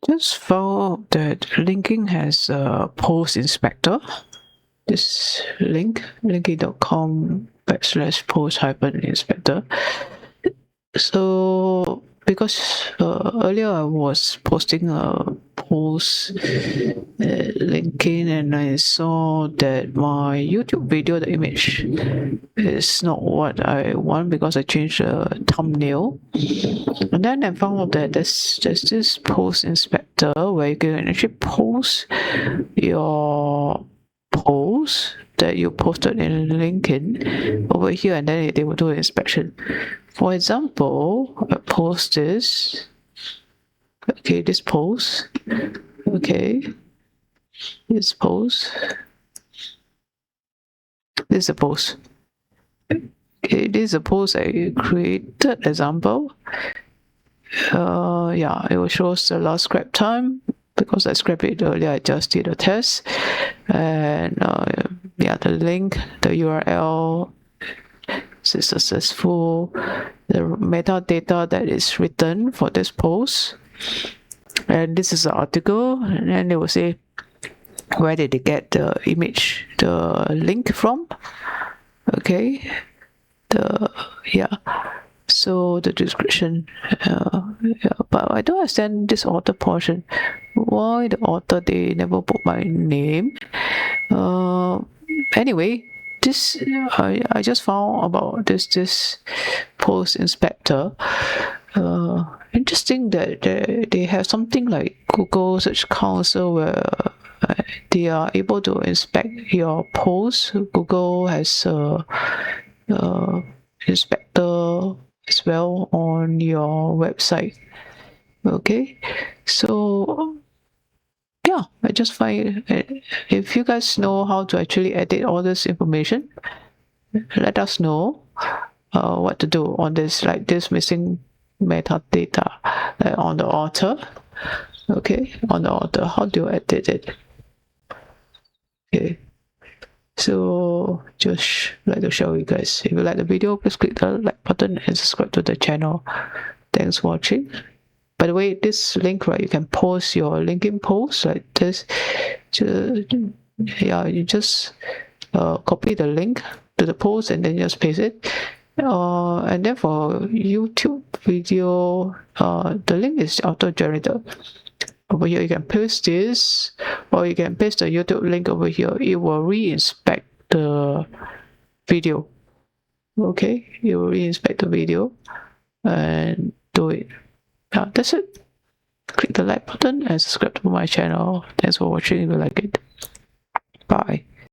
Just found that linking has a post inspector. This link, linking.com/post hyphen inspector. So because earlier I was posting a post linking, and I saw that my YouTube video, the image is not what I want because I changed the thumbnail. And then I found out that there's this post inspector where you can actually post your post that you posted in LinkedIn over here, and then they will do an inspection. For example, I post this. Okay, this post. Okay, this post. This is a post. Okay, this is a post I created. Example. Yeah, it will show us the last scrap time because I scrapped it earlier. I just did a test, and yeah, the link, the URL is successful. The metadata that is written for this post, and this is the article, and then they will say where did they get the image, the link from. Okay, yeah. So the description, yeah, but I don't understand this author portion. Why the author, they never put my name? Anyway, this I just found about this post inspector. Interesting that they have something like Google Search Console where they are able to inspect your posts. Google has a inspector as well on your website. Okay, so yeah, I just find if you guys know how to actually edit all this information, let us know what to do on this, like this missing metadata on the author. Okay, on the author, how do you edit it? Okay, so just like to show you guys. If you like the video, please click the like button and subscribe to the channel. Thanks for watching. By the way, this link, right, you can post your LinkedIn post like this. Yeah, you just copy the link to the post and then just paste it. And then for YouTube video, the link is auto-generated. Over here, you can paste this, or you can paste the YouTube link over here. It will re-inspect the video. Okay, it will re-inspect the video and do it. Yeah, that's it. Click the like button and subscribe to my channel. Thanks for watching if you like it. Bye.